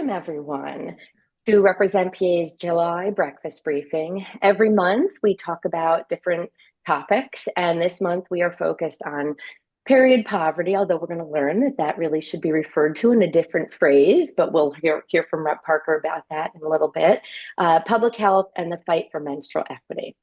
Welcome, everyone, to Represent PA's July breakfast briefing. Every month, we talk about different topics, and this month we are focused on period poverty, although we're going to learn that that really should be referred to in a different phrase, but we'll hear from Rep. Parker about that in a little bit. Public health and the fight for menstrual equity.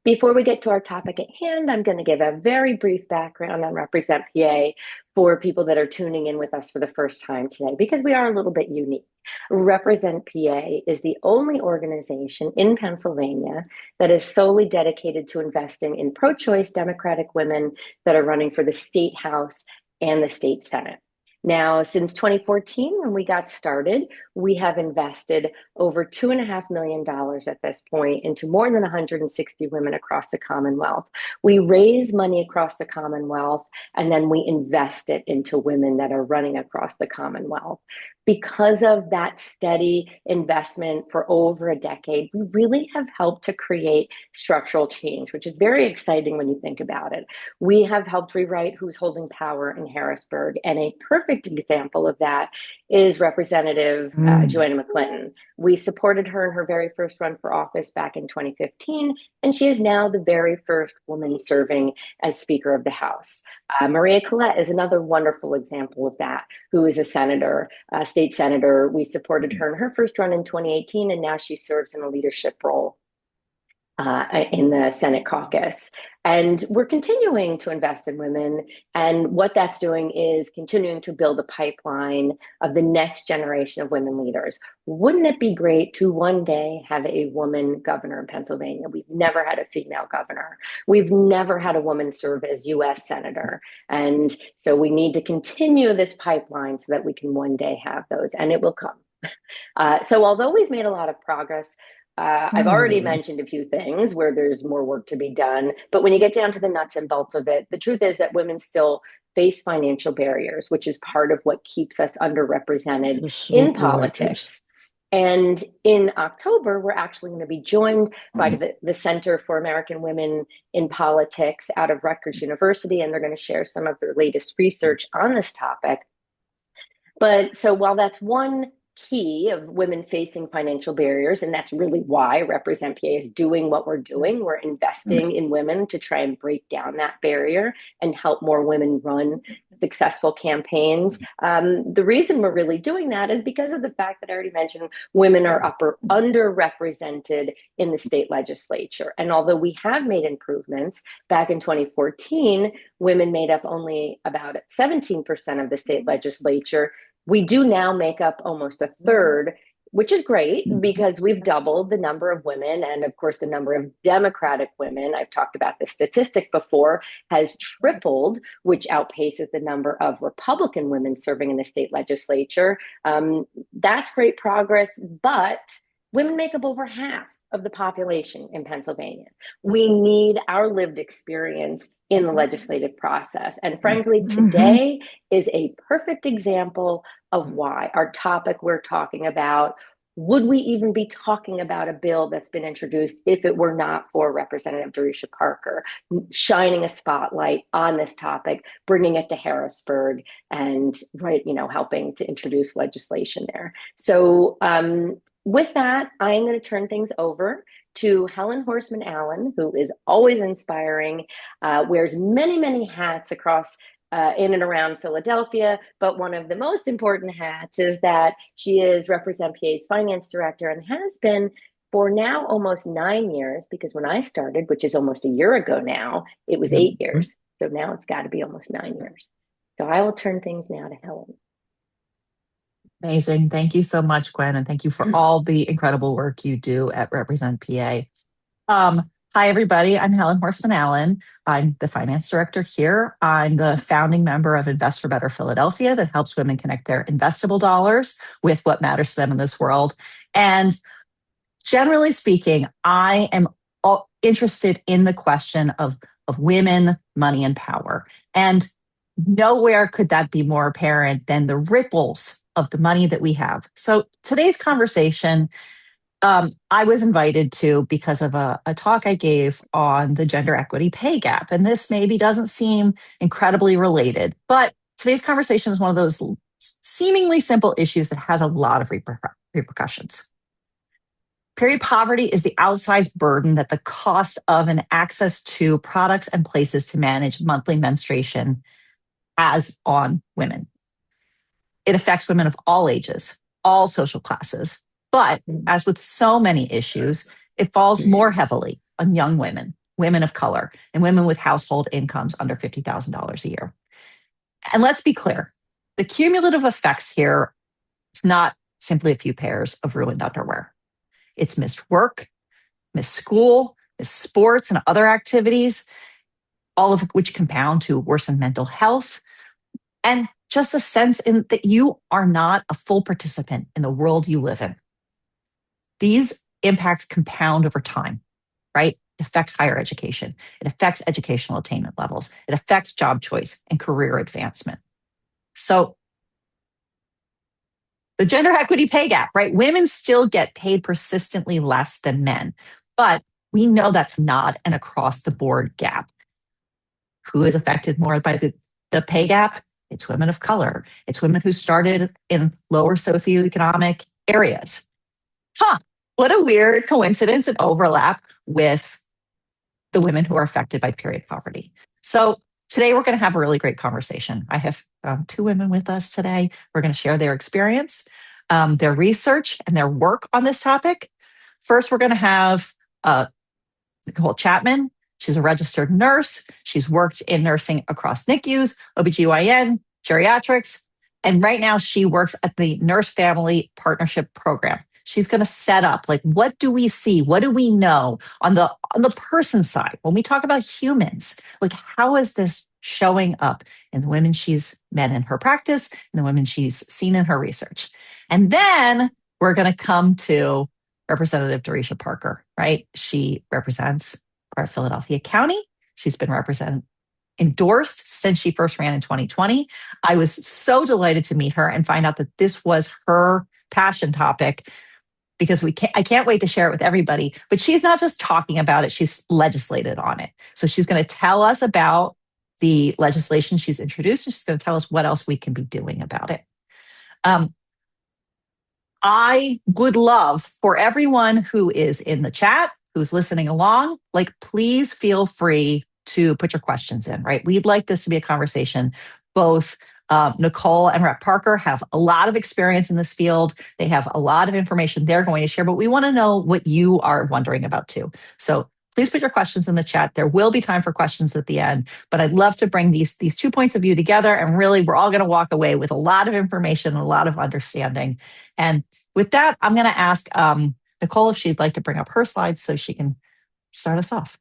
Before we get to our topic at hand, I'm going to give a very brief background on Represent PA for people that are tuning in with us for the first time today, because we are a little bit unique. Represent PA is the only organization in Pennsylvania that is solely dedicated to investing in pro-choice Democratic women that are running for the state house and the state senate. Now, since 2014, when we got started, we have invested over $2.5 million at this point into more than 160 women across the Commonwealth. We raise money across the Commonwealth, and then we invest it into women that are running across the Commonwealth. Because of that steady investment for over a decade, we really have helped to create structural change, which is very exciting when you think about it. We have helped rewrite who's holding power in Harrisburg, and a perfect example of that is Representative Joanna McClinton. We supported her in her very first run for office back in 2015, and she is now the very first woman serving as Speaker of the House. Maria Collette is another wonderful example of that, who is a senator, state senator. We supported her in her first run in 2018, and now she serves in a leadership role in the Senate caucus. And we're continuing to invest in women. And what that's doing is continuing to build a pipeline of the next generation of women leaders. Wouldn't it be great to one day have a woman governor in Pennsylvania? We've never had a female governor. We've never had a woman serve as US Senator. And so we need to continue this pipeline so that we can one day have those, and it will come. So although we've made a lot of progress, I've already mentioned a few things where there's more work to be done, but when you get down to the nuts and bolts of it, the truth is that women still face financial barriers, which is part of what keeps us underrepresented in politics. And in October, we're actually going to be joined by the Center for American Women in Politics out of Rutgers University, and they're going to share some of their latest research on this topic. But so while that's one key of women facing financial barriers, and that's really why Represent PA is doing what we're doing. We're investing in women to try and break down that barrier and help more women run successful campaigns. The reason we're really doing that is because of the fact that I already mentioned women are underrepresented in the state legislature. And although we have made improvements, back in 2014, women made up only about 17% of the state legislature. We do now make up almost a third, which is great because we've doubled the number of women, and of course the number of Democratic women, I've talked about this statistic before, has tripled, which outpaces the number of Republican women serving in the state legislature. That's great progress, but women make up over half of the population in Pennsylvania. We need our lived experience in the legislative process. And frankly, today is a perfect example of why. Our topic we're talking about, would we even be talking about a bill that's been introduced if it were not for Representative Darisha Parker shining a spotlight on this topic, bringing it to Harrisburg, and helping to introduce legislation there. So with that, I'm going to turn things over to Helen Horstmann-Allen, who is always inspiring, wears many, many hats across in and around Philadelphia. But one of the most important hats is that she is Represent PA's finance director and has been for now almost 9 years, because when I started, which is almost a year ago now, it was 8 years. So now it's got to be almost 9 years. So I will turn things now to Helen. Amazing. Thank you so much, Gwen, and thank you for all the incredible work you do at Represent PA. Hi, everybody. I'm Helen Horstmann-Allen. I'm the finance director here. I'm the founding member of Invest for Better Philadelphia that helps women connect their investable dollars with what matters to them in this world. And generally speaking, I am interested in the question of women, money, and power. And nowhere could that be more apparent than the ripples of the money that we have. So today's conversation, I was invited to because of a talk I gave on the gender equity pay gap. And this maybe doesn't seem incredibly related, but today's conversation is one of those seemingly simple issues that has a lot of repercussions. Period poverty is the outsized burden that the cost of and access to products and places to manage monthly menstruation has on women. It affects women of all ages, all social classes. But as with so many issues, it falls more heavily on young women, women of color, and women with household incomes under $50,000 a year. And let's be clear, the cumulative effects here is not simply a few pairs of ruined underwear. It's missed work, missed school, missed sports and other activities, all of which compound to worsen mental health, and just a sense that you are not a full participant in the world you live in. These impacts compound over time, right? It affects higher education. It affects educational attainment levels. It affects job choice and career advancement. So the gender equity pay gap, right? Women still get paid persistently less than men, but we know that's not an across the board gap. Who is affected more by the pay gap? It's women of color. It's women who started in lower socioeconomic areas. What a weird coincidence and overlap with the women who are affected by period poverty. So today we're going to have a really great conversation. I have two women with us today. We're going to share their experience, their research, and their work on this topic. First, we're going to have Nichole Chapman. She's a registered nurse. She's worked in nursing across NICUs, OBGYN, geriatrics, and right now she works at the Nurse Family Partnership Program. She's going to set up, like, what do we see? What do we know on the person side? When we talk about humans, like, how is this showing up in the women she's met in her practice and the women she's seen in her research? And then we're going to come to Representative Darisha Parker, right? She represents our Philadelphia County. She's been endorsed since she first ran in 2020. I was so delighted to meet her and find out that this was her passion topic, because I can't wait to share it with everybody. But she's not just talking about it, she's legislated on it. So she's going to tell us about the legislation she's introduced, and she's going to tell us what else we can be doing about it. I would love for everyone who is in the chat, who's listening along, like, please feel free to put your questions in, right? We'd like this to be a conversation. Both Nichole and Rep Parker have a lot of experience in this field. They have a lot of information they're going to share, but we want to know what you are wondering about too. So please put your questions in the chat. There will be time for questions at the end, but I'd love to bring these 2 points of view together, and really we're all going to walk away with a lot of information and a lot of understanding. And with that, I'm going to ask Nichole if she'd like to bring up her slides so she can start us off.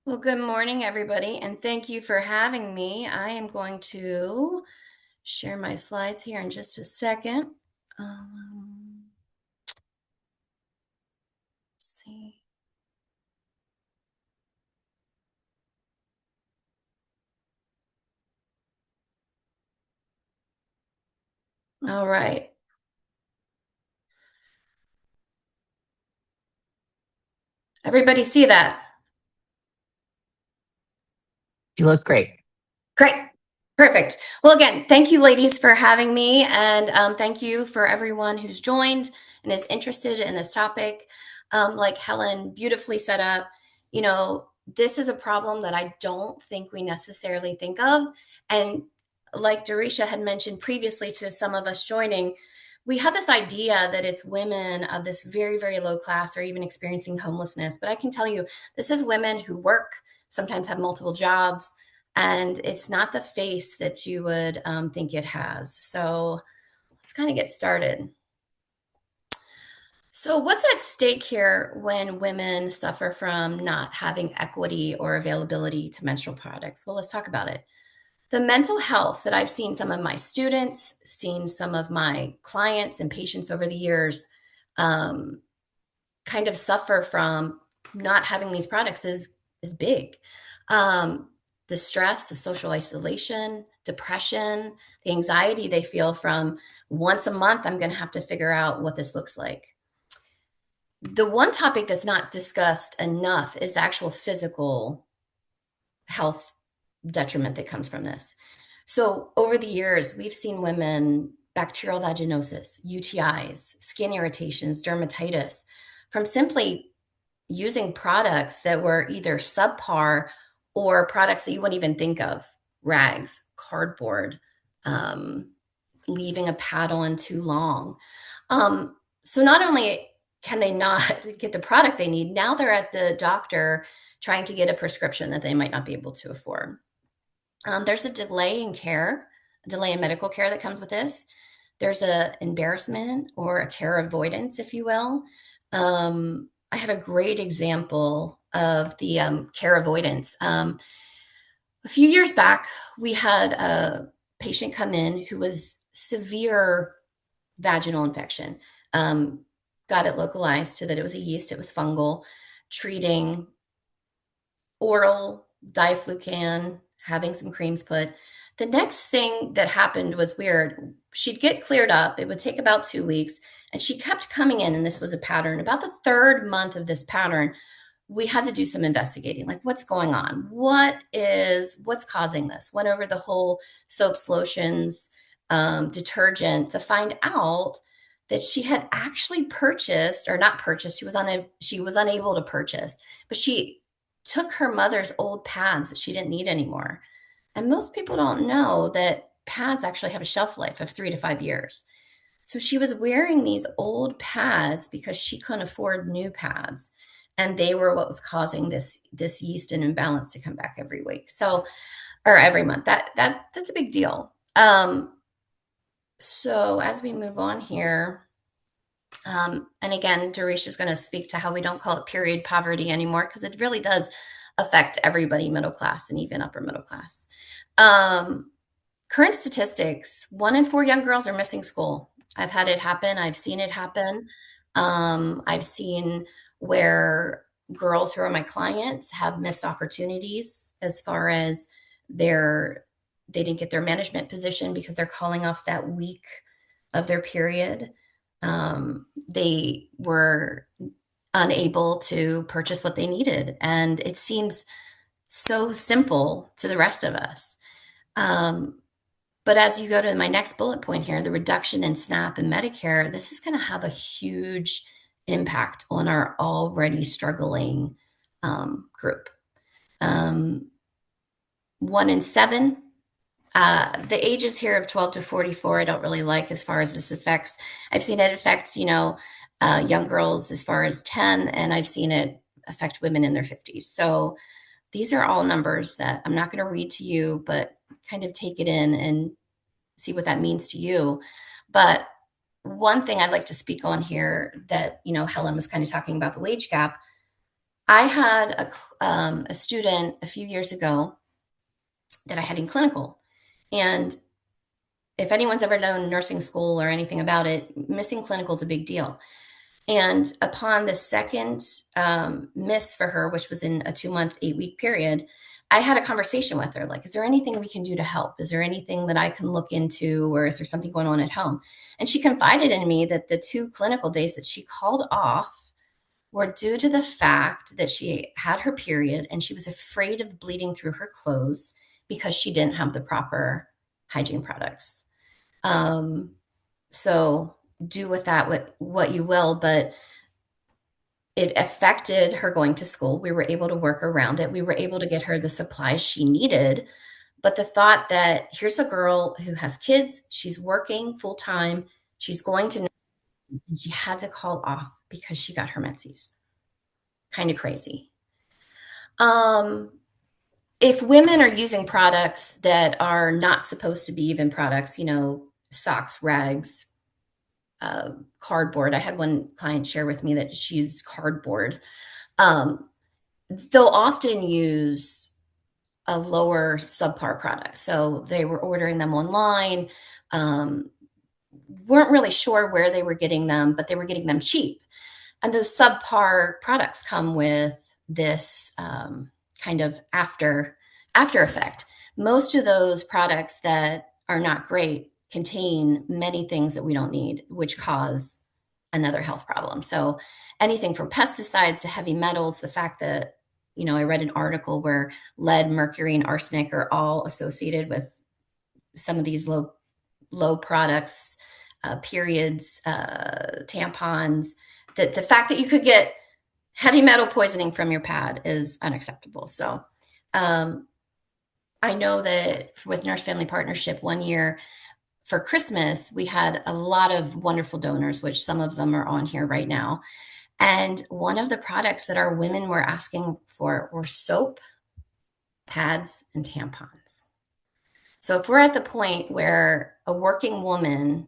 Well, good morning, everybody, and thank you for having me. I am going to share my slides here in just a second. Let's see. All right. Everybody see that? You look great. Great. Perfect. Well, again, thank you, ladies, for having me. And thank you for everyone who's joined and is interested in this topic. Like Helen beautifully set up, this is a problem that I don't think we necessarily think of. And like Darisha had mentioned previously to some of us joining, we have this idea that it's women of this very, very low class or even experiencing homelessness. But I can tell you, this is women who work, sometimes have multiple jobs, and it's not the face that you would think it has. So let's kind of get started. So what's at stake here when women suffer from not having equity or availability to menstrual products? Well, let's talk about it. The mental health that I've seen some of my students, seen some of my clients and patients over the years kind of suffer from not having these products is big. The stress, the social isolation, depression, the anxiety they feel from once a month, I'm going to have to figure out what this looks like. The one topic that's not discussed enough is the actual physical health detriment that comes from this. So over the years, we've seen women bacterial vaginosis, UTIs, skin irritations, dermatitis, from simply using products that were either subpar or products that you wouldn't even think of, rags, cardboard, leaving a pad on too long. So not only can they not get the product they need, now they're at the doctor trying to get a prescription that they might not be able to afford. There's a delay in care, a delay in medical care that comes with this. There's a embarrassment or a care avoidance, if you will. I have a great example of the care avoidance. A few years back, we had a patient come in who was severe vaginal infection. Got it localized so that it was a yeast, it was fungal, treating oral diflucan, having some creams put. The next thing that happened was weird. She'd get cleared up. It would take about 2 weeks, and she kept coming in, and this was a pattern. About the third month of this pattern, we had to do some investigating, like what's going on? What's causing this? Went over the whole soaps, lotions, detergent to find out that she had actually purchased, or not purchased, she was unable to purchase, but she took her mother's old pads that she didn't need anymore. And most people don't know that pads actually have a shelf life of 3 to 5 years. So she was wearing these old pads because she couldn't afford new pads. And they were what was causing this yeast and imbalance to come back every week. So, or every month. That's a big deal. So as we move on here, and again, Darisha is going to speak to how we don't call it period poverty anymore, because it really does affect everybody, middle class and even upper middle class. Current statistics, 1 in 4 young girls are missing school. I've had it happen. I've seen it happen. I've seen where girls who are my clients have missed opportunities as far as they didn't get their management position because they're calling off that week of their period. They were unable to purchase what they needed. And it seems so simple to the rest of us. But as you go to my next bullet point here, the reduction in SNAP and Medicare, this is going to have a huge impact on our already struggling group. 1 in 7. The ages here of 12 to 44, I don't really like as far as this affects. I've seen it affects, young girls as far as 10, and I've seen it affect women in their 50s. So these are all numbers that I'm not going to read to you, but kind of take it in and see what that means to you. But one thing I'd like to speak on here that, Helen was kind of talking about the wage gap. I had a student a few years ago that I had in clinical. And if anyone's ever done nursing school or anything about it, missing clinical is a big deal. And upon the second miss for her, which was in a 2-month, 8-week period, I had a conversation with her, like, is there anything we can do to help? Is there anything that I can look into, or is there something going on at home? And she confided in me that the 2 clinical days that she called off were due to the fact that she had her period and she was afraid of bleeding through her clothes because she didn't have the proper hygiene products. So do with that what you will, but it affected her going to school. We were able to work around it. We were able to get her the supplies she needed. But the thought that here's a girl who has kids, she's working full time, she's going to, and she had to call off because she got her menses. Kind of crazy. If women are using products that are not supposed to be even products, socks, rags, cardboard. I had one client share with me that she used cardboard. They'll often use a lower subpar product. So they were ordering them online, weren't really sure where they were getting them, but they were getting them cheap. And those subpar products come with this kind of after effect. Most of those products that are not great contain many things that we don't need, which cause another health problem. So anything from pesticides to heavy metals, the fact that, I read an article where lead, mercury, and arsenic are all associated with some of these low low products, periods, tampons. The fact that you could get heavy metal poisoning from your pad is unacceptable. So I know that with Nurse Family Partnership, one year for Christmas, we had a lot of wonderful donors, which some of them are on here right now. And one of the products that our women were asking for were soap, pads, and tampons. So if we're at the point where a working woman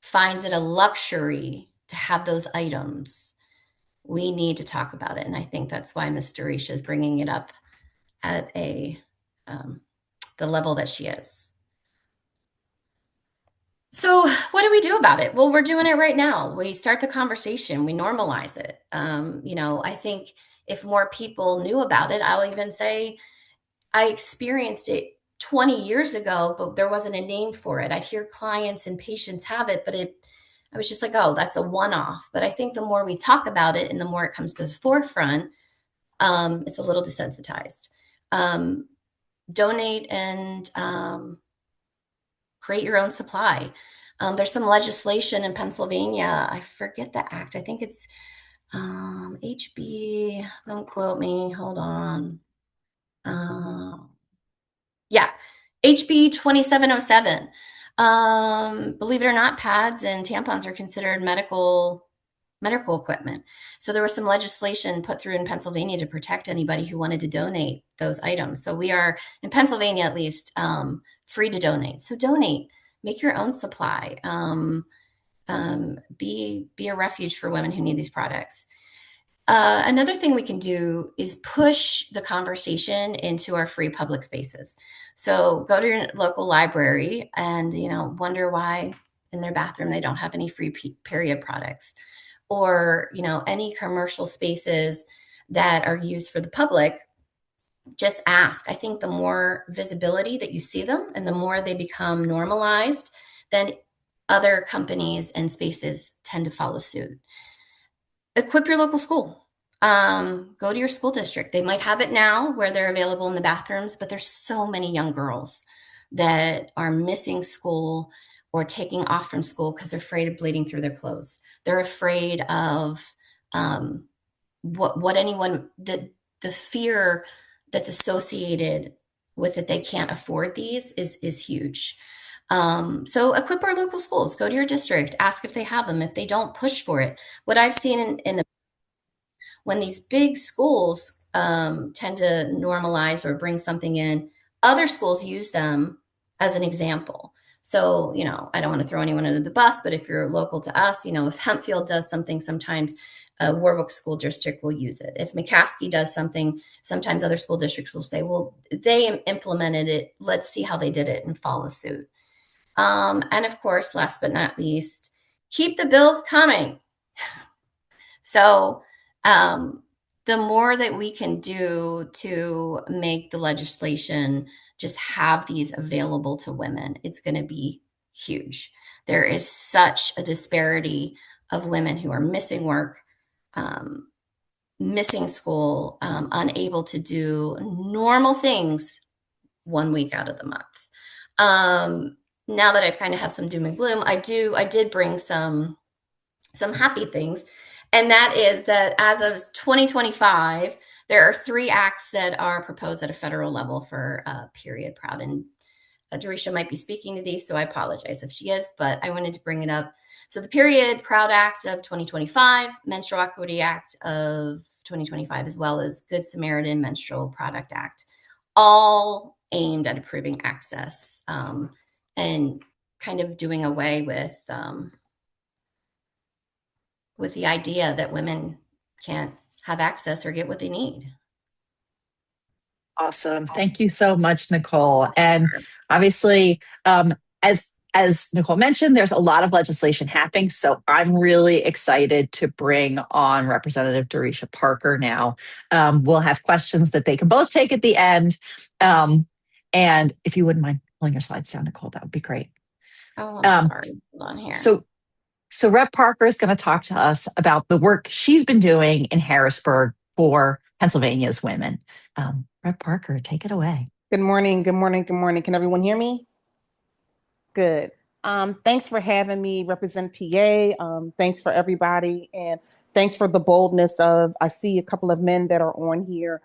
finds it a luxury to have those items, we need to talk about it. And I think that's why Miss Darisha is bringing it up at the level that she is. So what do we do about it? Well, we're doing it right now. We start the conversation. We normalize it. I think if more people knew about it, I'll even say I experienced it 20 years ago, but there wasn't a name for it. I'd hear clients and patients have it, but I was just like, oh, that's a one-off. But I think the more we talk about it and the more it comes to the forefront, it's a little desensitized. Donate and create your own supply. There's some legislation in Pennsylvania. I forget the act. I think it's HB. Don't quote me. Hold on. Yeah, HB 2707. Believe it or not, pads and tampons are considered medical equipment. So there was some legislation put through in Pennsylvania to protect anybody who wanted to donate those items. So we are, in Pennsylvania at least, free to donate. So donate, make your own supply, be a refuge for women who need these products. Another thing we can do is push the conversation into our free public spaces. So go to your local library and, wonder why in their bathroom they don't have any free period products, or, any commercial spaces that are used for the public. Just ask. I think the more visibility that you see them and the more they become normalized, then other companies and spaces tend to follow suit. Equip your local school. Go to your school district. They might have it now where they're available in the bathrooms, but there's so many young girls that are missing school or taking off from school because they're afraid of bleeding through their clothes. They're afraid of what anyone, the fear that's associated with it. They can't afford these is huge. So equip our local schools. Go to your district, ask if they have them. If they don't, push for it. What I've seen when these big schools tend to normalize or bring something in, other schools use them as an example. So, I don't want to throw anyone under the bus, but if you're local to us, if Hempfield does something, sometimes Warwick School District will use it. If McCaskey does something, sometimes other school districts will say, well, they implemented it. Let's see how they did it and follow suit. And of course, last but not least, keep the bills coming. So the more that we can do to make the legislation just have these available to women, it's going to be huge. There is such a disparity of women who are missing work, missing school, unable to do normal things 1 week out of the month. Now that I've kind of had some doom and gloom, I did bring some happy things. And that is that as of 2025, there are 3 acts that are proposed at a federal level for period proud. And Darisha might be speaking to these, so I apologize if she is, but I wanted to bring it up. So the Period Proud Act of 2025, Menstrual Equity Act of 2025, as well as Good Samaritan Menstrual Product Act, all aimed at improving access and kind of doing away with the idea that women can't have access or get what they need. Awesome. Thank you so much, Nichole. And obviously, as Nichole mentioned, there's a lot of legislation happening. So I'm really excited to bring on Representative Darisha Parker now. We'll have questions that they can both take at the end. And if you wouldn't mind pulling your slides down, Nichole, that would be great. Oh, I'm sorry. Hold on here. So Rep Parker is going to talk to us about the work she's been doing in Harrisburg for Pennsylvania's women. Rep Parker, take it away. Good morning. Good morning. Good morning. Can everyone hear me? Good. Thanks for having me represent PA. Thanks for everybody. And thanks for the boldness of, I see a couple of men that are on here.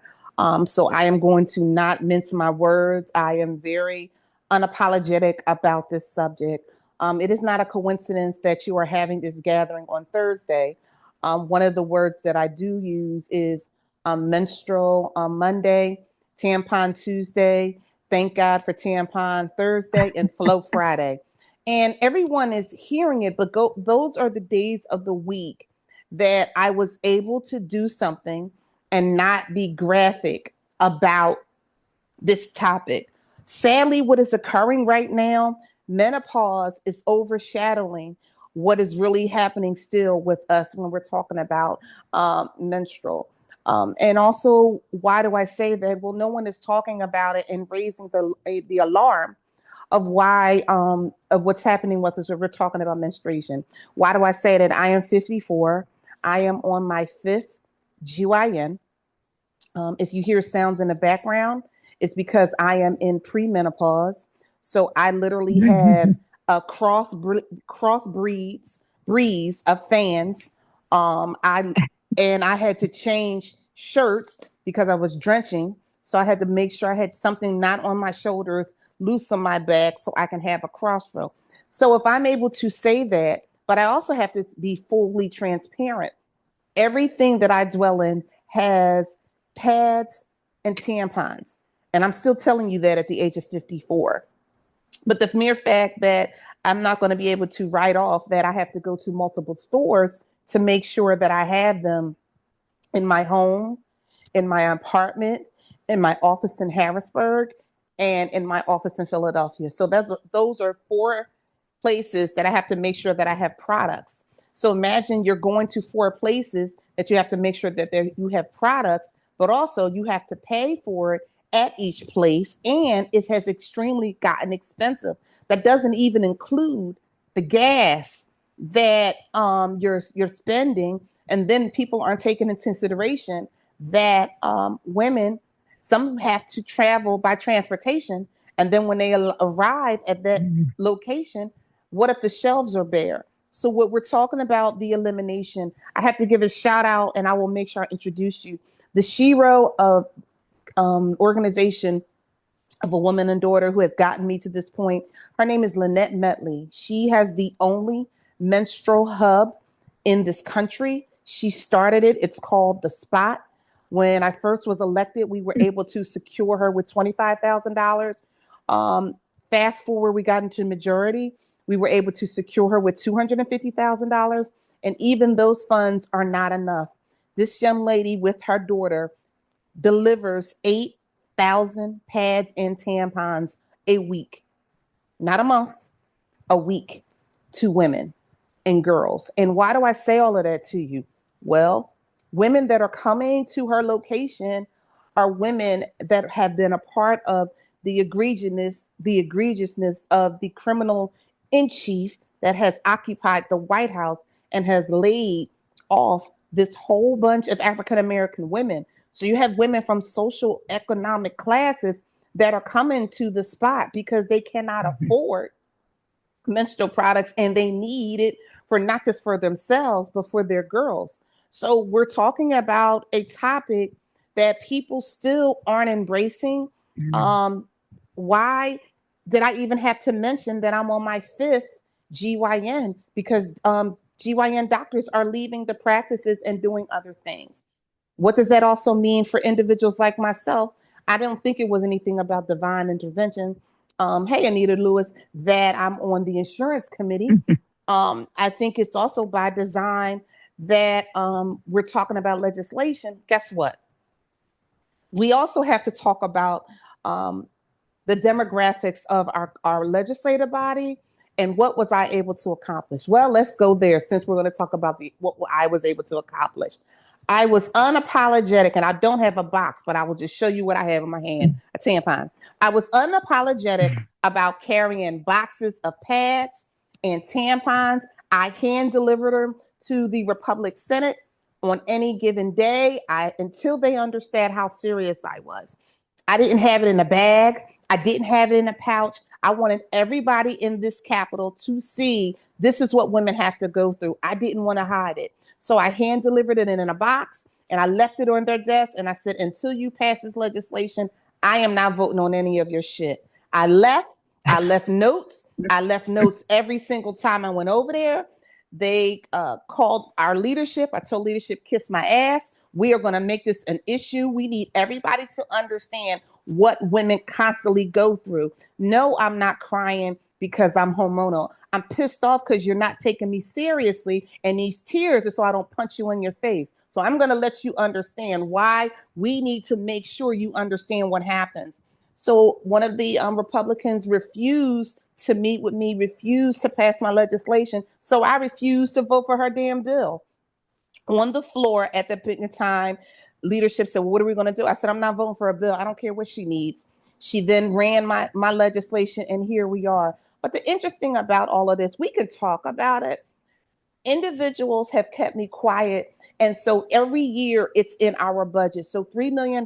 So I am going to not mince my words. I am very unapologetic about this subject. It is not a coincidence that you are having this gathering on Thursday. One of the words that I do use is menstrual on Monday, tampon Tuesday, thank God for tampon Thursday, and flow Friday. And everyone is hearing it, but those are the days of the week that I was able to do something and not be graphic about this topic. Sadly, what is occurring right now, menopause is overshadowing what is really happening still with us when we're talking about menstrual. And also, why do I say that? Well, no one is talking about it and raising the alarm of why of what's happening with us when we're talking about menstruation. Why do I say that? I am 54. I am on my 5th GYN. If you hear sounds in the background, it's because I am in premenopause. So I literally have a breeds of fans. I had to change shirts because I was drenching. So I had to make sure I had something not on my shoulders, loose on my back, so I can have a crossflow. So if I'm able to say that, but I also have to be fully transparent. Everything that I dwell in has pads and tampons. And I'm still telling you that at the age of 54. But the mere fact that I'm not going to be able to write off that I have to go to multiple stores to make sure that I have them in my home, in my apartment, in my office in Harrisburg, and in my office in Philadelphia. So those are 4 places that I have to make sure that I have products. So imagine you're going to 4 places that you have to make sure that you have products, but also you have to pay for it at each place, and it has extremely gotten expensive. That doesn't even include the gas that you're spending, and then people aren't taking into consideration that women, some have to travel by transportation, and then when they arrive at that location, what if the shelves are bare? So what we're talking about, the elimination, I have to give a shout out, and I will make sure I introduce you. The Shiro of organization of a woman and daughter who has gotten me to this point. Her name is Lynette Metley. She has the only menstrual hub in this country. She started it. It's called The Spot. When I first was elected, we were able to secure her with $25,000. Fast forward, we got into majority. We were able to secure her with $250,000. And even those funds are not enough. This young lady with her daughter delivers 8,000 pads and tampons a week, not a month, a week, to women and girls. And why do I say all of that to you? Well, women that are coming to her location are women that have been a part of the egregiousness of the criminal in chief that has occupied the White House and has laid off this whole bunch of African-American women. So you have women from social economic classes that are coming to the spot because they cannot afford menstrual products, and they need it for not just for themselves, but for their girls. So we're talking about a topic that people still aren't embracing. Why did I even have to mention that I'm on my 5th GYN? Because GYN doctors are leaving the practices and doing other things. What does that also mean for individuals like myself? I don't think it was anything about divine intervention. Hey, Anita Lewis, that I'm on the insurance committee. I think it's also by design that we're talking about legislation. Guess what? We also have to talk about the demographics of our legislative body and what was I able to accomplish? Well, let's go there since we're going to talk about what I was able to accomplish. I was unapologetic, and I don't have a box, but I will just show you what I have in my hand, a tampon. I was unapologetic about carrying boxes of pads and tampons. I hand delivered them to the Republic Senate on any given day until they understand how serious I was. I didn't have it in a bag. I didn't have it in a pouch. I wanted everybody in this Capitol to see this is what women have to go through. I didn't want to hide it. So I hand delivered it in a box and I left it on their desk. And I said, until you pass this legislation, I am not voting on any of your shit. I left notes. I left notes every single time I went over there. They called our leadership. I told leadership, kiss my ass. We are going to make this an issue. We need everybody to understand what women constantly go through. No, I'm not crying because I'm hormonal. I'm pissed off because you're not taking me seriously. And these tears are so I don't punch you in your face. So I'm going to let you understand why we need to make sure you understand what happens. So one of the Republicans refused to meet with me, refused to pass my legislation. So I refused to vote for her damn bill. On the floor at the picnic time, leadership said, well, what are we going to do? I said, I'm not voting for a bill. I don't care what she needs. She then ran my legislation, and here we are. But the interesting about all of this, we can talk about it. Individuals have kept me quiet. And so every year it's in our budget. So $3 million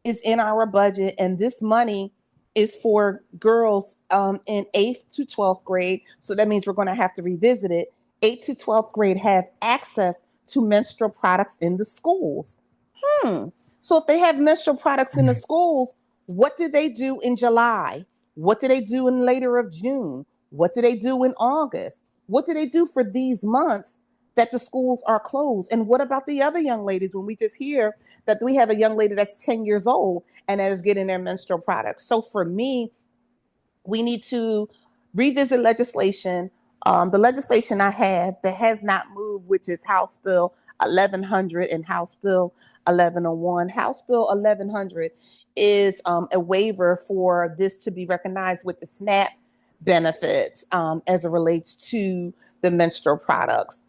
is in our budget. And this money is for girls in 8th to 12th grade. So that means we're going to have to revisit it. 8th to 12th grade have access to menstrual products in the schools. So if they have menstrual products in the schools, what do they do in July? What do they do in later of June? What do they do in August? What do they do for these months that the schools are closed? And what about the other young ladies when we just hear that we have a young lady that's 10 years old and that is getting their menstrual products? So for me, we need to revisit legislation. The legislation I have that has not moved, which is House Bill 1100 and House Bill 1101. House Bill 1100 is a waiver for this to be recognized with the SNAP benefits as it relates to the menstrual products.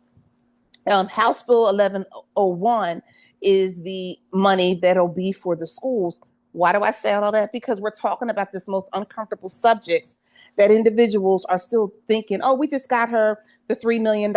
House Bill 1101 is the money that'll be for the schools. Why do I say all that? Because we're talking about this most uncomfortable subjects that individuals are still thinking, oh, we just got her the $3 million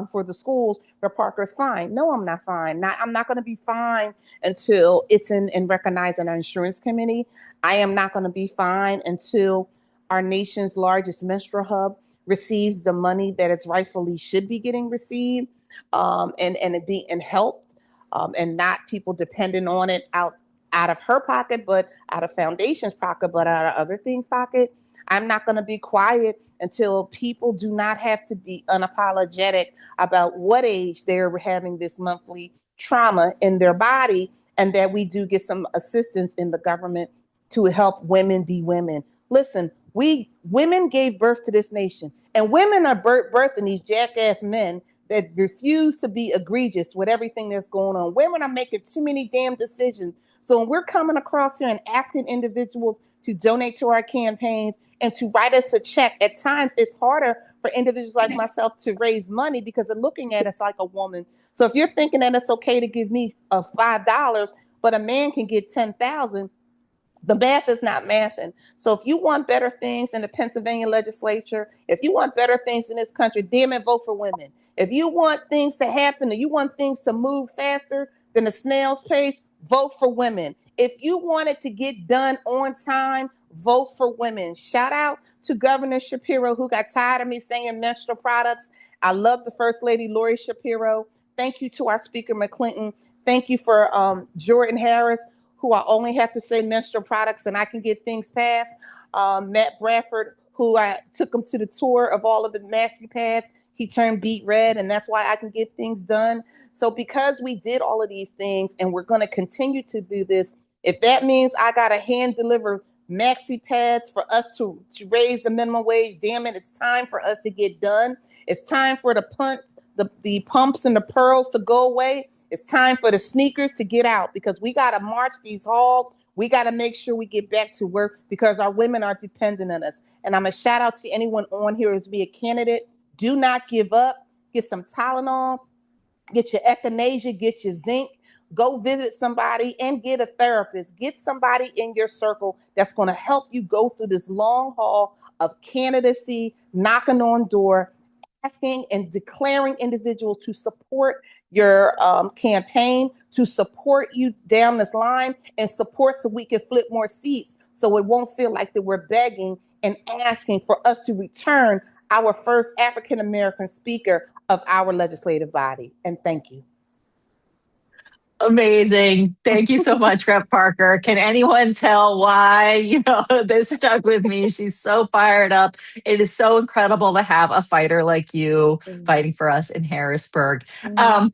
for the schools where Parker's fine. No, I'm not fine. I'm not going to be fine until it's in and recognized in our insurance committee. I am not going to be fine until our nation's largest menstrual hub receives the money that it rightfully should be getting received and helped and not people depending on it out of her pocket, but out of foundation's pocket, but out of other things' pocket. I'm not going to be quiet until people do not have to be unapologetic about what age they're having this monthly trauma in their body, and that we do get some assistance in the government to help women be women. Listen, women gave birth to this nation, and women are birthing these jackass men that refuse to be egregious with everything that's going on. Women are making too many damn decisions. So when we're coming across here and asking individuals to donate to our campaigns and to write us a check, at times it's harder for individuals like myself to raise money because they're looking at us like a woman. So if you're thinking that it's okay to give me $5, but a man can get 10,000, the math is not mathing. So if you want better things in the Pennsylvania legislature, if you want better things in this country, damn it, vote for women. If you want things to happen, or you want things to move faster than a snail's pace, vote for women. If you want it to get done on time, vote for women. Shout out to Governor Shapiro, who got tired of me saying menstrual products. I love the First Lady, Lori Shapiro. Thank you to our Speaker, McClinton. Thank you for Jordan Harris, who I only have to say menstrual products and I can get things passed. Matt Bradford, who I took him to the tour of all of the mastery pads. He turned beet red, and that's why I can get things done. So because we did all of these things and we're going to continue to do this, if that means I got to hand deliver maxi pads for us to raise the minimum wage, damn it, it's time for us to get done. It's time for the pumps and the pearls to go away. It's time for the sneakers to get out, because we got to march these halls. We got to make sure we get back to work because our women are dependent on us. And I'm a shout out to anyone on here who's be a candidate. Do not give up. Get some Tylenol, get your echinacea, get your zinc. Go visit somebody and get a therapist. Get somebody in your circle that's going to help you go through this long haul of candidacy, knocking on door, asking and declaring individuals to support your campaign, to support you down this line, and support so we can flip more seats, so it won't feel like that we're begging and asking for us to return our first African American speaker of our legislative body. And thank you. Amazing. Thank you so much, Rep. Parker. Can anyone tell why, this stuck with me? She's so fired up. It is so incredible to have a fighter like you fighting for us in Harrisburg. And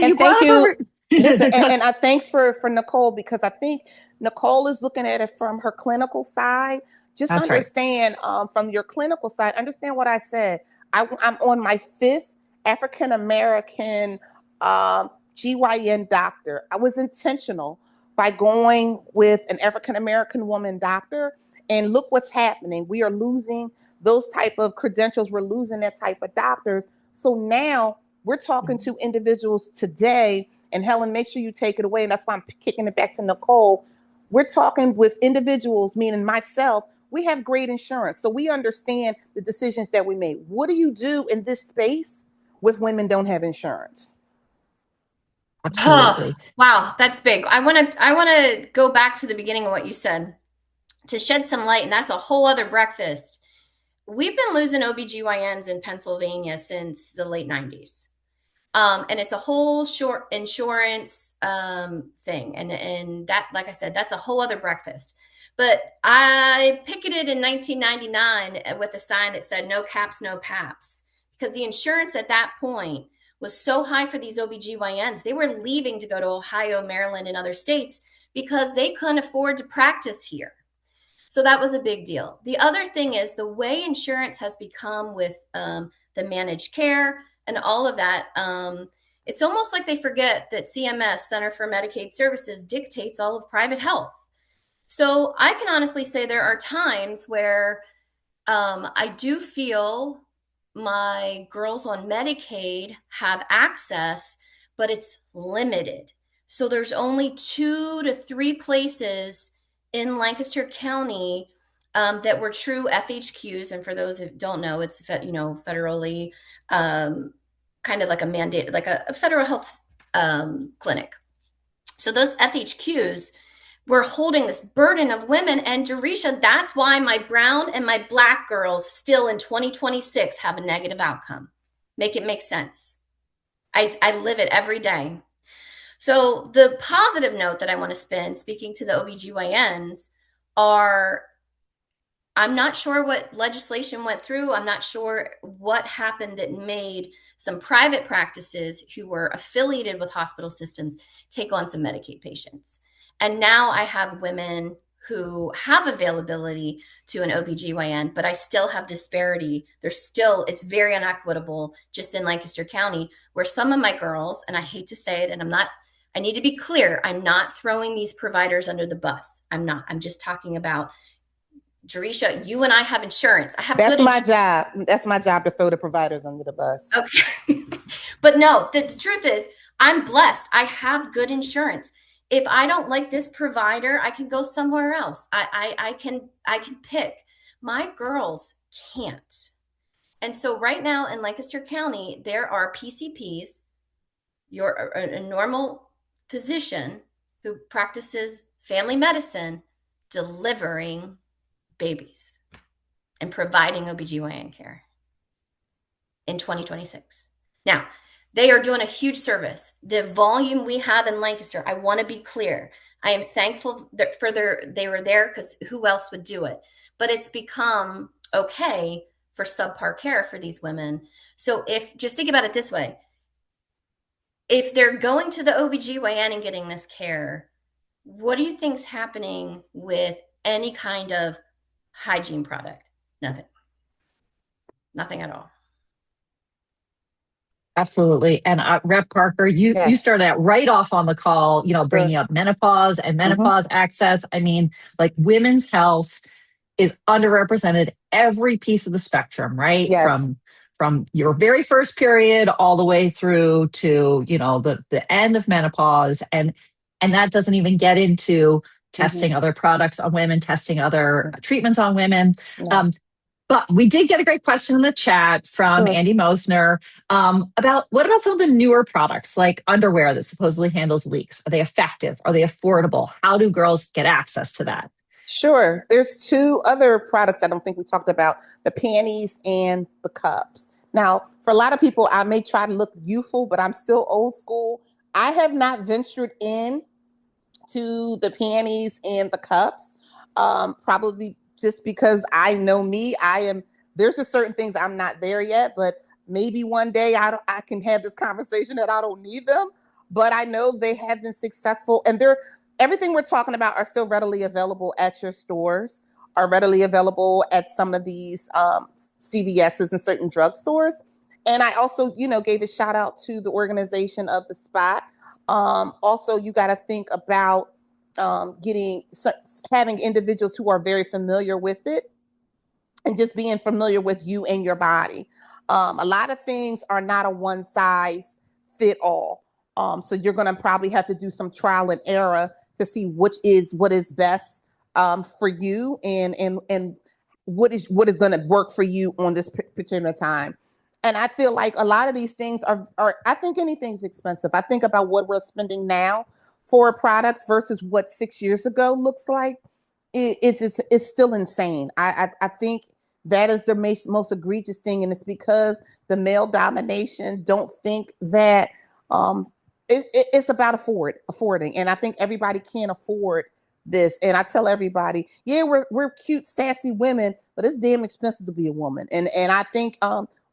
you thank brought you. up Listen, and I thanks for Nichole, because I think Nichole is looking at it from her clinical side. Just That's understand from your clinical side, understand what I said. I'm on my 5th African American GYN doctor. I was intentional by going with an African American woman doctor, and look what's happening. We are losing those type of credentials. We're losing that type of doctors. So now we're talking to individuals today, and Helen, make sure you take it away. And that's why I'm kicking it back to Nichole. We're talking with individuals, meaning myself. We have great insurance, so we understand the decisions that we made. What do you do in this space with women don't have insurance? Absolutely. Oh, wow, that's big. I want to go back to the beginning of what you said to shed some light, and that's a whole other breakfast. We've been losing OBGYNs in Pennsylvania since the late 90s. And it's a whole short insurance thing. And that, like I said, that's a whole other breakfast. But I picketed in 1999 with a sign that said no caps, no paps, because the insurance at that point was so high for these OBGYNs. They were leaving to go to Ohio, Maryland, and other states because they couldn't afford to practice here. So that was a big deal. The other thing is the way insurance has become with the managed care and all of that. It's almost like they forget that CMS, Center for Medicaid Services, dictates all of private health. So I can honestly say there are times where I do feel my girls on Medicaid have access, but it's limited. So there's only 2 to 3 places in Lancaster County that were true FHQs. And for those who don't know, it's federally kind of like a mandate, like a federal health clinic. So those FHQs were holding this burden of women. And Darisha, that's why my brown and my Black girls still in 2026 have a negative outcome. Make it make sense. I live it every day. So the positive note that I want to spin, speaking to the OBGYNs, are I'm not sure what legislation went through. I'm not sure what happened that made some private practices who were affiliated with hospital systems take on some Medicaid patients. And now I have women who have availability to an OBGYN, but I still have disparity. It's very inequitable just in Lancaster County, where some of my girls, and I hate to say it, and I need to be clear, I'm not throwing these providers under the bus. I'm just talking about, Darisha, you and I have insurance. That's my job. That's my job, to throw the providers under the bus. Okay. But no, the truth is I'm blessed. I have good insurance. If I don't like this provider, I can go somewhere else. I can pick. My girls can't. And so right now in Lancaster County, there are PCPs, a normal physician who practices family medicine, delivering babies and providing OBGYN care in 2026. Now, they are doing a huge service. The volume we have in Lancaster, I want to be clear. I am thankful that they were there, because who else would do it? But it's become okay for subpar care for these women. So just think about it this way. If they're going to the OBGYN and getting this care, what do you think's happening with any kind of hygiene product? Nothing at all. Absolutely. And Rep. Parker, you started out right off on the call, bringing up menopause and menopause access. I mean, like, women's health is underrepresented every piece of the spectrum, right? Yes. From your very first period all the way through to, the end of menopause. And that doesn't even get into testing other products on women, testing other treatments on women. Yeah. But we did get a great question in the chat from Andy Mosner about what about some of the newer products like underwear that supposedly handles leaks? Are they effective? Are they affordable? How do girls get access to that? Sure. There's two other products I don't think we talked about, the panties and the cups. Now, for a lot of people, I may try to look youthful, but I'm still old school. I have not ventured in to the panties and the cups, probably just because I know me. There's just certain things I'm not there yet, but maybe one day I can have this conversation that I don't need them. But I know they have been successful, and everything we're talking about are still readily available at your stores, are readily available at some of these CVS's and certain drugstores. And I also, gave a shout out to the organization of the spot. Also, you got to think about having individuals who are very familiar with it and just being familiar with you and your body. A lot of things are not a one size fit all. So you're going to probably have to do some trial and error to see what is best for you and what is going to work for you on this particular time. And I feel like a lot of these things are I think anything's expensive. I think about what we're spending now for products versus what 6 years ago looks like. It's still insane. I think that is the most egregious thing. And it's because the male domination don't think that it's about affording. And I think everybody can't afford this. And I tell everybody, yeah, we're cute, sassy women, but it's damn expensive to be a woman. And I think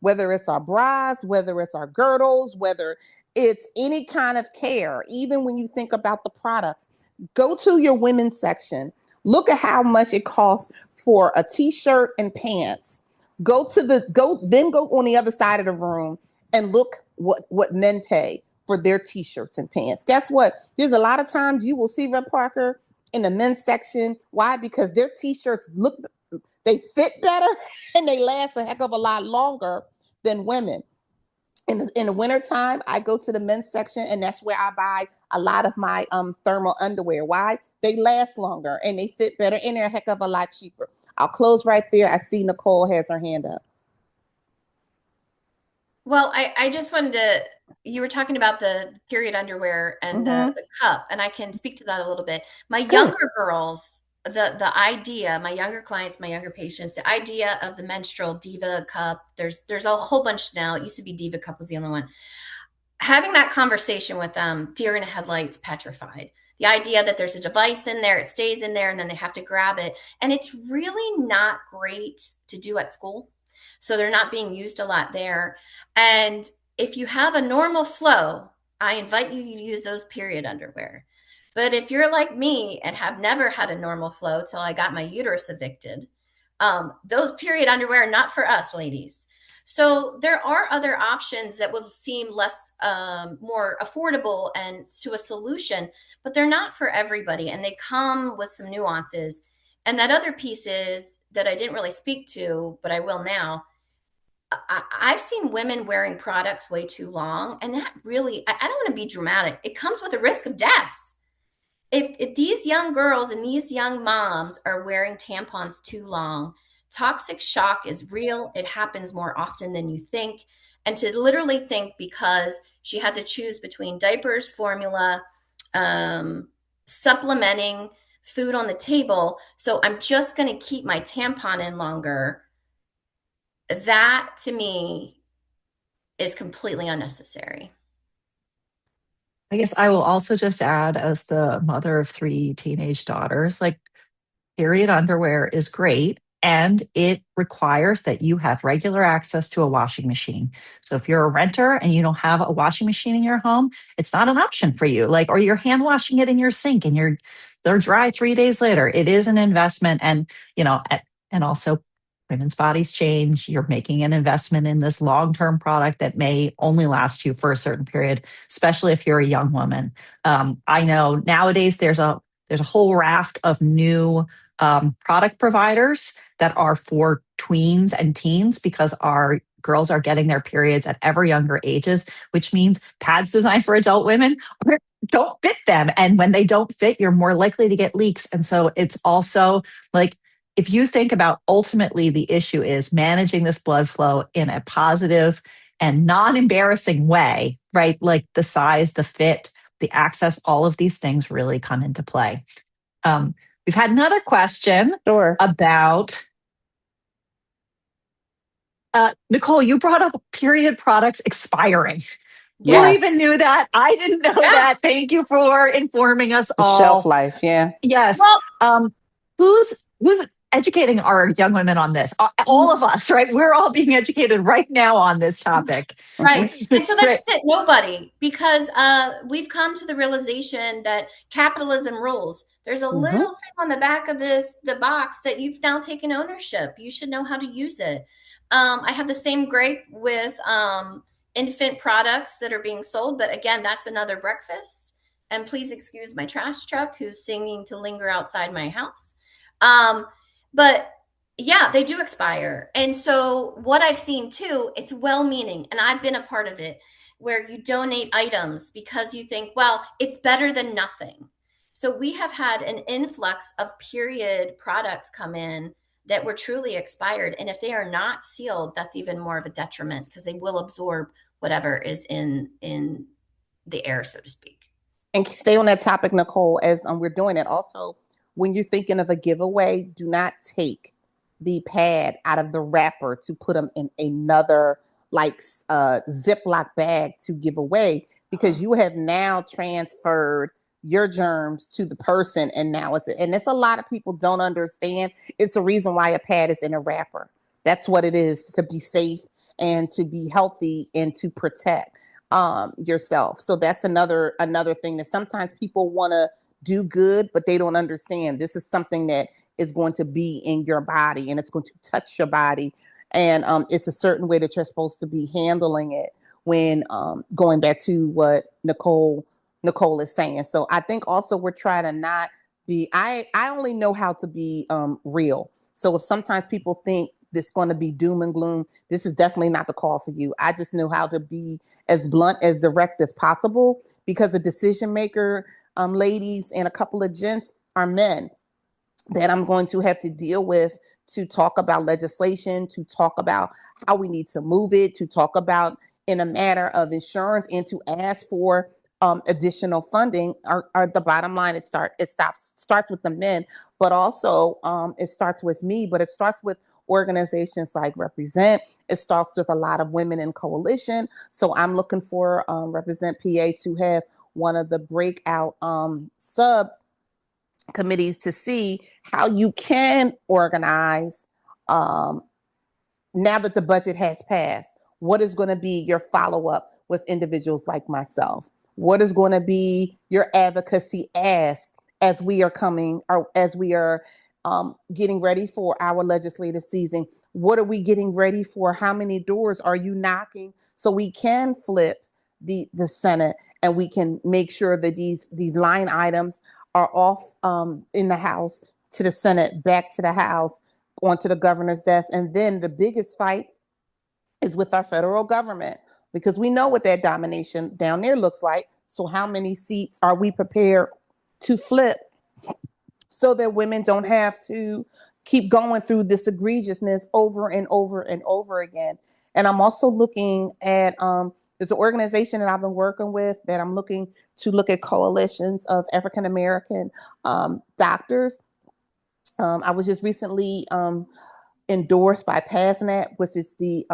whether it's our bras, whether it's our girdles, whether it's any kind of care, even when you think about the products, go to your women's section. Look at how much it costs for a t-shirt and pants. Go on the other side of the room and look what men pay for their t-shirts and pants. Guess what? There's a lot of times you will see Rep Parker in the men's section. Why? Because their t-shirts they fit better and they last a heck of a lot longer than women. In the wintertime, I go to the men's section, and that's where I buy a lot of my thermal underwear. Why? They last longer and they fit better and they're a heck of a lot cheaper. I'll close right there. I see Nichole has her hand up. Well, I just wanted to, you were talking about the period underwear and the cup, and I can speak to that a little bit. My younger girls, the idea, my younger clients, my younger patients, the idea of the menstrual Diva cup, there's a whole bunch now. It used to be Diva cup was the only one. Having that conversation with them, deer in the headlights, petrified. The idea that there's a device in there, it stays in there, and then they have to grab it. And it's really not great to do at school. So they're not being used a lot there. And if you have a normal flow, I invite you to use those period underwear. But if you're like me and have never had a normal flow till I got my uterus evicted, those period underwear are not for us, ladies. So there are other options that will seem less, more affordable and to a solution, but they're not for everybody. And they come with some nuances. And that other piece is that I didn't really speak to, but I will now. I've seen women wearing products way too long. And that really, I don't want to be dramatic. It comes with a risk of death. If these young girls and these young moms are wearing tampons too long, toxic shock is real. It happens more often than you think. And to literally think because she had to choose between diapers, formula, supplementing, food on the table, so I'm just going to keep my tampon in longer, that to me is completely unnecessary. I guess I will also just add, as the mother of 3 teenage daughters, like, period underwear is great, and it requires that you have regular access to a washing machine. So if you're a renter and you don't have a washing machine in your home, it's not an option for you. Like, or you're hand washing it in your sink and they're dry 3 days later. It is an investment, and and also women's bodies change. You're making an investment in this long-term product that may only last you for a certain period, especially if you're a young woman. I know nowadays there's a whole raft of new product providers that are for tweens and teens, because our girls are getting their periods at ever younger ages, which means pads designed for adult women don't fit them. And when they don't fit, you're more likely to get leaks. And so it's also like, if you think about, ultimately the issue is managing this blood flow in a positive and non-embarrassing way, right? Like the size, the fit, the access, all of these things really come into play. we've had another question Sure. about Nichole, you brought up period products expiring. Who even Yes. knew that? I didn't know Yeah. that. Thank you for informing us The shelf all. life. Yeah. Yes. Well, Who's educating our young women on this? All of us, right? We're all being educated right now on this topic. right. And so that's Great. just it. Nobody, because we've come to the realization that capitalism rules. There's a little thing on the back of the box that you've now taken ownership. You should know how to use it. I have the same gripe with infant products that are being sold, but again, that's another breakfast. And please excuse my trash truck who's singing to linger outside my house. But yeah, they do expire. And so what I've seen too, it's well-meaning, and I've been a part of it, where you donate items because you think, well, it's better than nothing. So we have had an influx of period products come in that were truly expired. And if they are not sealed, that's even more of a detriment because they will absorb whatever is in the air, so to speak. And stay on that topic, Nichole, as we're doing it. Also, when you're thinking of a giveaway, do not take the pad out of the wrapper to put them in another like Ziploc bag to give away, because you have now transferred your germs to the person, and now it's a lot of people don't understand. It's a reason why a pad is in a wrapper. That's what it is, to be safe and to be healthy and to protect yourself. So that's another thing that sometimes people want to do good, but they don't understand. This is something that is going to be in your body, and it's going to touch your body. And it's a certain way that you're supposed to be handling it when going back to what Nichole is saying. So I think also we're trying to not be, I only know how to be real. So if sometimes people think this going to be doom and gloom, this is definitely not the call for you. I just know how to be as blunt, as direct as possible, because the decision maker, ladies and a couple of gents, are men that I'm going to have to deal with, to talk about legislation, to talk about how we need to move it, to talk about in a matter of insurance, and to ask for additional funding. Are the bottom line, it starts with the men, but also it starts with me, but it starts with organizations like Represent. It starts with a lot of women in coalition. So I'm looking for Represent PA to have one of the breakout sub committees to see how you can organize now that the budget has passed. What is going to be your follow-up with individuals like myself? What is going to be your advocacy ask as we are coming, or as we are getting ready for our legislative season? What are we getting ready for? How many doors are you knocking so we can flip the Senate, and we can make sure that these line items are off in the House to the Senate, back to the House, onto the governor's desk. And then the biggest fight is with our federal government, because we know what that domination down there looks like. So how many seats are we prepared to flip so that women don't have to keep going through this egregiousness over and over and over again? And I'm also looking at, there's an organization that I've been working with that I'm looking to look at coalitions of African-American doctors. I was just recently endorsed by PASNAT, which is the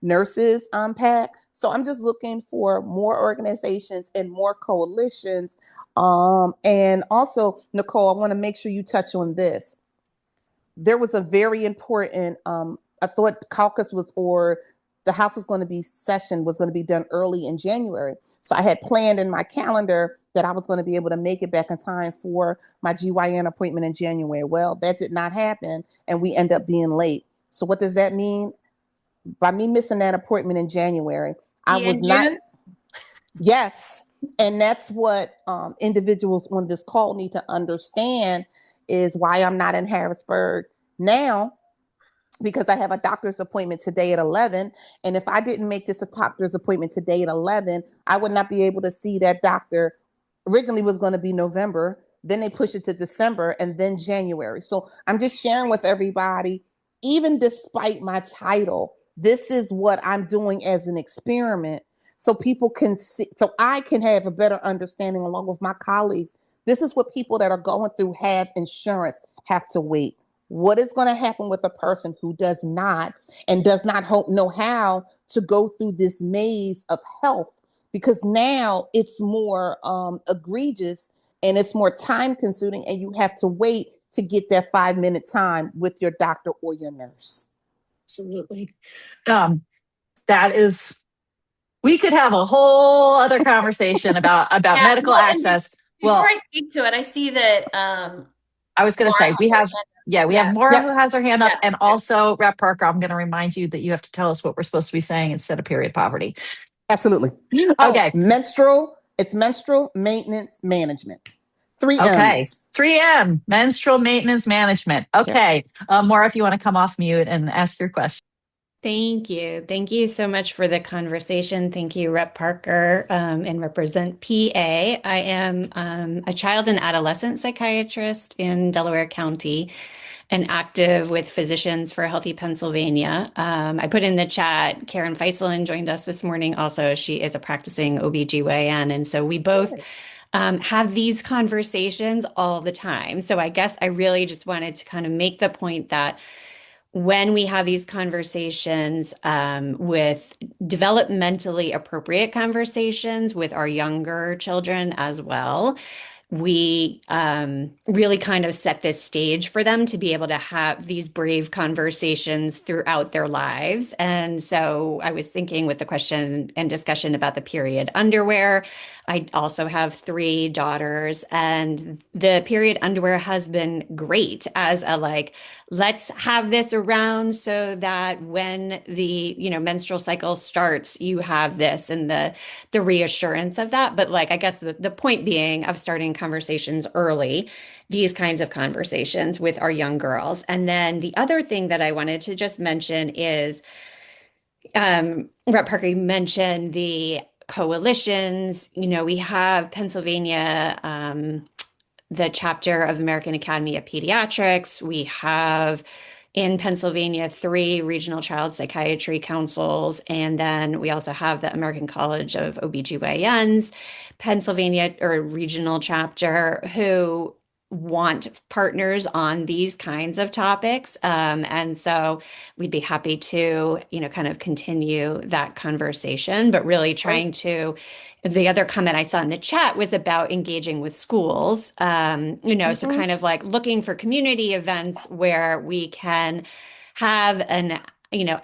nurses PAC. So I'm just looking for more organizations and more coalitions. And also, Nichole, I want to make sure you touch on this. There was a very important, I thought caucus was, or the House was going to be done early in January. So I had planned in my calendar that I was going to be able to make it back in time for my GYN appointment in January. Well, that did not happen, and we end up being late. So what does that mean? By me missing that appointment in January, I was not. Yes. And that's what individuals on this call need to understand, is why I'm not in Harrisburg now, because I have a doctor's appointment today at 11. And if I didn't make this a doctor's appointment today at 11, I would not be able to see that doctor. Originally was going to be November, then they pushed it to December, and then January. So I'm just sharing with everybody, even despite my title, this is what I'm doing as an experiment, so people can see, so I can have a better understanding along with my colleagues, This is what people that are going through have insurance have to wait. What is going to happen with a person who does not and does not know how to go through this maze of health? Because now it's more egregious and it's more time consuming, and you have to wait to get that 5-minute time with your doctor or your nurse. Absolutely. That is, we could have a whole other conversation about Yeah, medical well, access. Before Well, I speak to it, I see that I was going to say, we have Yeah. Maura who has her hand up, Yeah. and also Rep Parker. I'm going to remind you that you have to tell us what we're supposed to be saying instead of period poverty. Absolutely. Okay. It's menstrual maintenance management. 3 M's. Okay. 3M, menstrual maintenance management. Okay. Maura, if you want to come off mute and ask your question. Thank you. Thank you so much for the conversation. Thank you, Rep Parker, and Represent PA. I am a child and adolescent psychiatrist in Delaware County and active with Physicians for Healthy Pennsylvania. I put in the chat, Karen Feiselin joined us this morning also. She is a practicing OBGYN. And so we both have these conversations all the time. So I guess I really just wanted to kind of make the point that when we have these conversations with developmentally appropriate conversations with our younger children as well, we really kind of set this stage for them to be able to have these brave conversations throughout their lives. And so I was thinking with the question and discussion about the period underwear, I also have 3 daughters, and the period underwear has been great as a let's have this around so that when the menstrual cycle starts, you have this and the reassurance of that. But I guess the point being of starting conversations early, these kinds of conversations with our young girls. And then the other thing that I wanted to just mention is Rep Parker mentioned the coalitions. We have Pennsylvania, the chapter of American Academy of Pediatrics. We have in Pennsylvania 3 regional child psychiatry councils, and then we also have the American College of OBGYNs, Pennsylvania or regional chapter, who want partners on these kinds of topics. And so we'd be happy to, kind of continue that conversation, but really trying to, the other comment I saw in the chat was about engaging with schools, so kind of looking for community events where we can have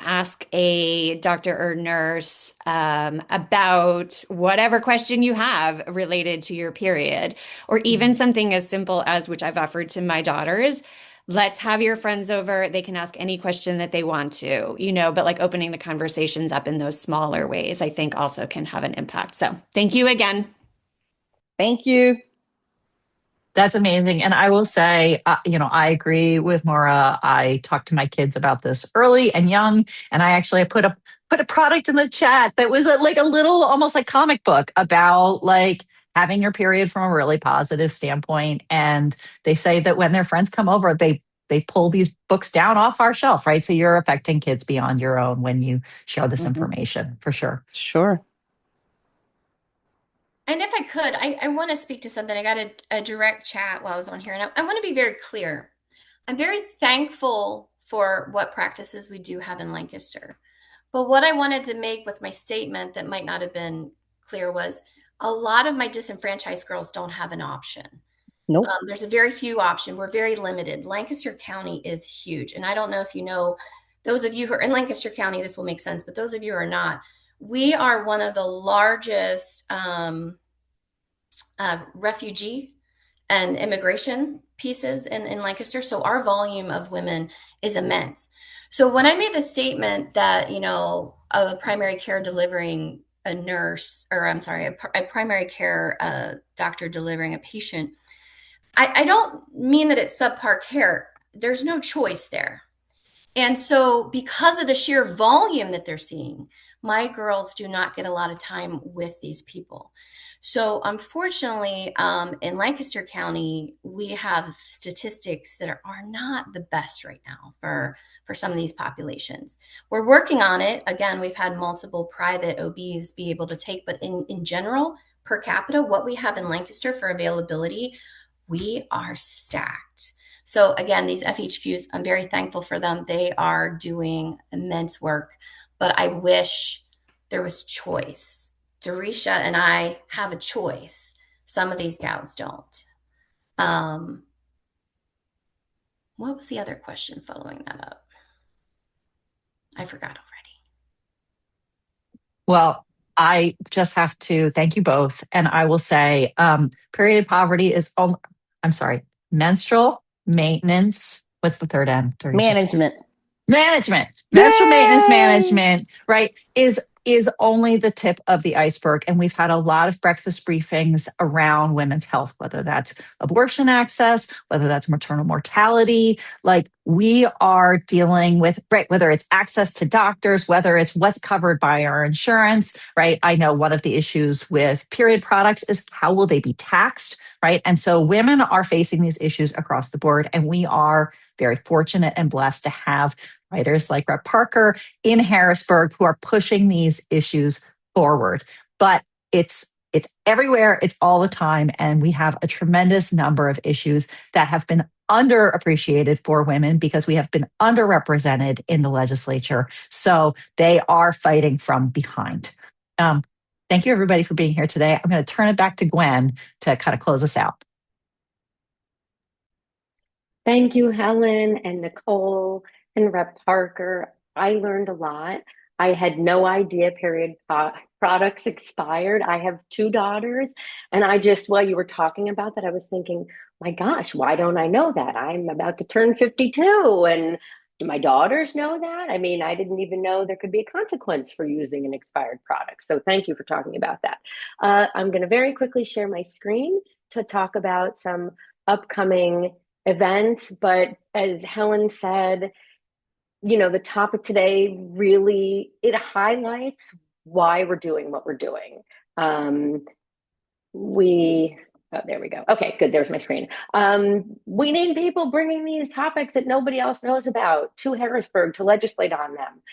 ask a doctor or nurse about whatever question you have related to your period, or even something as simple as, which I've offered to my daughters, let's have your friends over. They can ask any question that they want to, but opening the conversations up in those smaller ways, I think also can have an impact. So thank you again. Thank you. That's amazing. And I will say, I agree with Maura. I talked to my kids about this early and young, and I actually put a product in the chat that was a little, almost like comic book about having your period from a really positive standpoint. And they say that when their friends come over, they pull these books down off our shelf, right? So you're affecting kids beyond your own when you share this information, for sure. Sure. And if I could, I want to speak to something. I got a direct chat while I was on here, and I want to be very clear. I'm very thankful for what practices we do have in Lancaster. But what I wanted to make with my statement that might not have been clear was a lot of my disenfranchised girls don't have an option. Nope. There's a very few option. We're very limited. Lancaster County is huge. And I don't know if you know, those of you who are in Lancaster County, this will make sense, but those of you who are not, we are one of the largest refugee and immigration pieces in Lancaster. So our volume of women is immense. So when I made the statement that, a primary care delivering a nurse, or I'm sorry, a primary care doctor delivering a patient, I don't mean that it's subpar care. There's no choice there. And so because of the sheer volume that they're seeing, my girls do not get a lot of time with these people. So unfortunately, in Lancaster County, we have statistics that are not the best right now for some of these populations. We're working on it. Again, we've had multiple private OBs be able to take, but in general, per capita, what we have in Lancaster for availability, we are stacked. So again, these FHQs, I'm very thankful for them. They are doing immense work, but I wish there was choice. Darisha and I have a choice. Some of these gals don't. What was the other question following that up? I forgot already. Well, I just have to thank you both. And I will say, period poverty is, I'm sorry, menstrual maintenance. What's the third M, Teresa? Management, menstrual maintenance Yay! management, right, is only the tip of the iceberg. And we've had a lot of breakfast briefings around women's health, whether that's abortion access, whether that's maternal mortality. Like we are dealing with, right, whether it's access to doctors, whether it's what's covered by our insurance, right? I know one of the issues with period products is how will they be taxed, right? And so women are facing these issues across the board, and we are very fortunate and blessed to have writers like Rep. Parker in Harrisburg who are pushing these issues forward. But it's everywhere, it's all the time, and we have a tremendous number of issues that have been underappreciated for women because we have been underrepresented in the legislature. So they are fighting from behind. Thank you, everybody, for being here today. I'm going to turn it back to Gwen to kind of close us out. Thank you, Helen and Nichole and Rep. Parker. I learned a lot. I had no idea period products expired. I have two daughters, and while you were talking about that, I was thinking, my gosh, why don't I know that? I'm about to turn 52, and do my daughters know that? I mean, I didn't even know there could be a consequence for using an expired product. So thank you for talking about that. I'm going to very quickly share my screen to talk about some upcoming events. But as Helen said, the topic today really, it highlights why we're doing what we're doing. There we go. Okay, good. There's my screen. We need people bringing these topics that nobody else knows about to Harrisburg to legislate on them.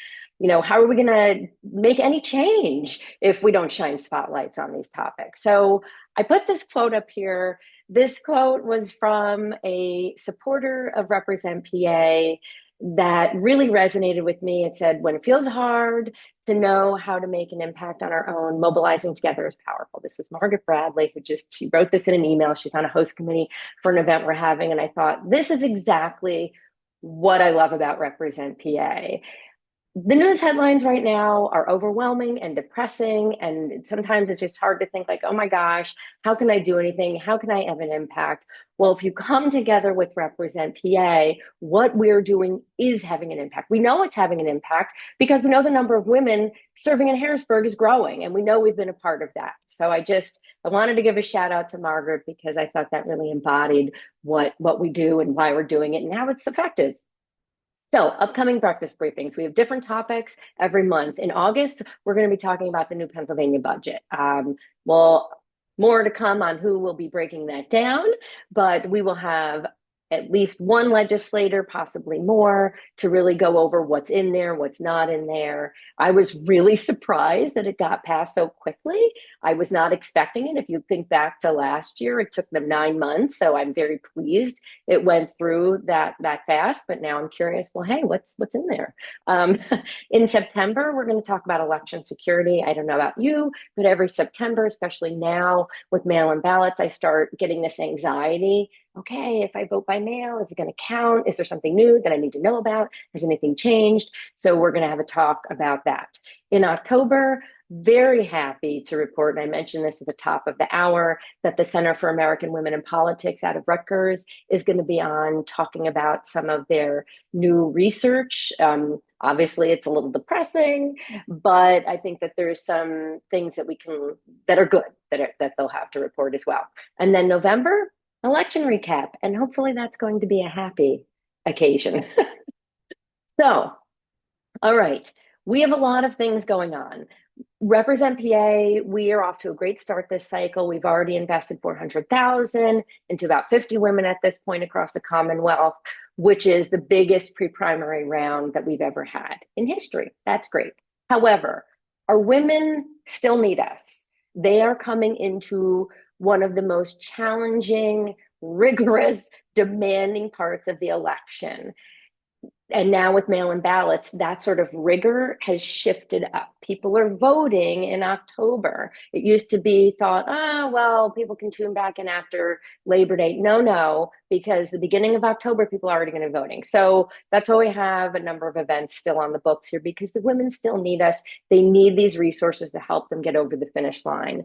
How are we going to make any change if we don't shine spotlights on these topics? So I put this quote up here. This quote was from a supporter of Represent PA that really resonated with me. It said, when it feels hard to know how to make an impact on our own, mobilizing together is powerful. This was Margaret Bradley, she wrote this in an email. She's on a host committee for an event we're having. And I thought, this is exactly what I love about Represent PA. The news headlines right now are overwhelming and depressing. And sometimes it's just hard to think like, oh my gosh, how can I do anything? How can I have an impact? Well, if you come together with Represent PA, what we're doing is having an impact. We know it's having an impact because we know the number of women serving in Harrisburg is growing, and we know we've been a part of that. So I wanted to give a shout out to Margaret because I thought that really embodied what we do and why we're doing it and how it's effective. So upcoming breakfast briefings, we have different topics every month. In August, we're going to be talking about the new Pennsylvania budget. Well, more to come on who will be breaking that down, but we will have at least one legislator, possibly more, to really go over what's in there, what's not in there. I was really surprised that it got passed so quickly. I was not expecting it. If you think back to last year, it took them 9 months. So I'm very pleased it went through that fast. But now I'm curious, well, hey, what's in there? In September, we're going to talk about election security. I don't know about you, but every September, especially now with mail-in ballots, I start getting this anxiety. Okay, if I vote by mail, is it going to count? Is there something new that I need to know about? Has anything changed? So we're going to have a talk about that. In October, very happy to report, and I mentioned this at the top of the hour, that the Center for American Women in Politics out of Rutgers is going to be on talking about some of their new research. Obviously, it's a little depressing, but I think that there's some things that are good that they'll have to report as well. And then November, election recap, and hopefully that's going to be a happy occasion. So, all right, we have a lot of things going on. Represent PA, we are off to a great start this cycle. We've already invested $400,000 into about 50 women at this point across the Commonwealth, which is the biggest pre-primary round that we've ever had in history. That's great. However, our women still need us. They are coming into one of the most challenging, rigorous, demanding parts of the election. And now with mail-in ballots, that sort of rigor has shifted up. People are voting in October. It used to be thought, well, people can tune back in after Labor Day. No, because the beginning of October, people are already going to be voting. So that's why we have a number of events still on the books here, because the women still need us. They need these resources to help them get over the finish line.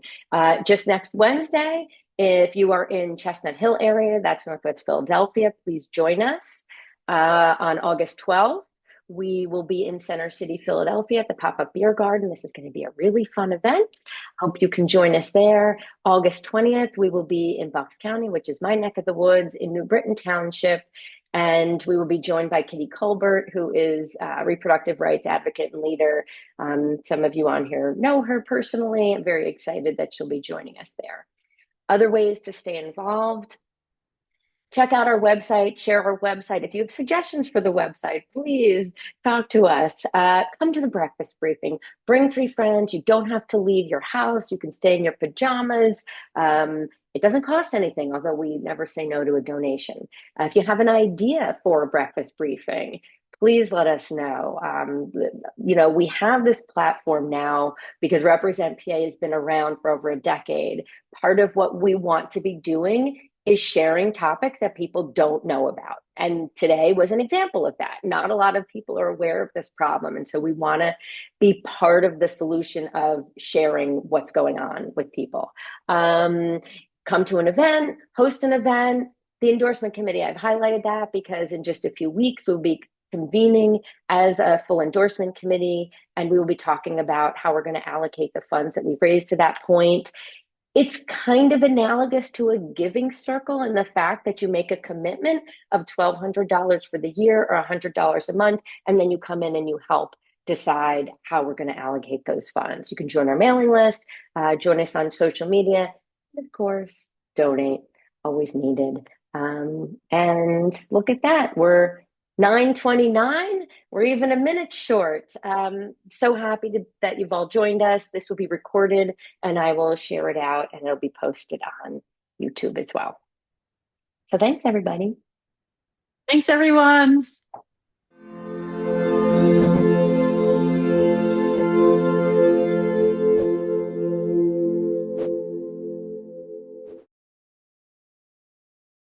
Just next Wednesday, if you are in Chestnut Hill area, that's Northwest Philadelphia, please join us. On August 12th, we will be in Center City, Philadelphia at the Pop-Up Beer Garden. This is going to be a really fun event. Hope you can join us there. August 20th, we will be in Bucks County, which is my neck of the woods, in New Britain Township. And we will be joined by Kitty Colbert, who is a reproductive rights advocate and leader. Some of you on here know her personally. I'm very excited that she'll be joining us there. Other ways to stay involved: check out our website, share our website. If you have suggestions for the website, please talk to us. Come to the breakfast briefing. Bring 3 friends. You don't have to leave your house. You can stay in your pajamas. It doesn't cost anything, although we never say no to a donation. If you have an idea for a breakfast briefing, please let us know. We have this platform now because Represent PA has been around for over a decade. Part of what we want to be doing is sharing topics that people don't know about. And today was an example of that. Not a lot of people are aware of this problem. And so we want to be part of the solution of sharing what's going on with people. Come to an event, host an event. The endorsement committee, I've highlighted that because in just a few weeks, we'll be convening as a full endorsement committee, and we will be talking about how we're going to allocate the funds that we've raised to that point. It's kind of analogous to a giving circle in the fact that you make a commitment of $1,200 for the year or $100 a month, and then you come in and you help decide how we're going to allocate those funds. You can join our mailing list, join us on social media, and of course, donate, always needed. And look at that, we're 9:29. We're even a minute short. So happy that you've all joined us. This will be recorded and I will share it out and it'll be posted on YouTube as well. So thanks, everybody. Thanks, everyone.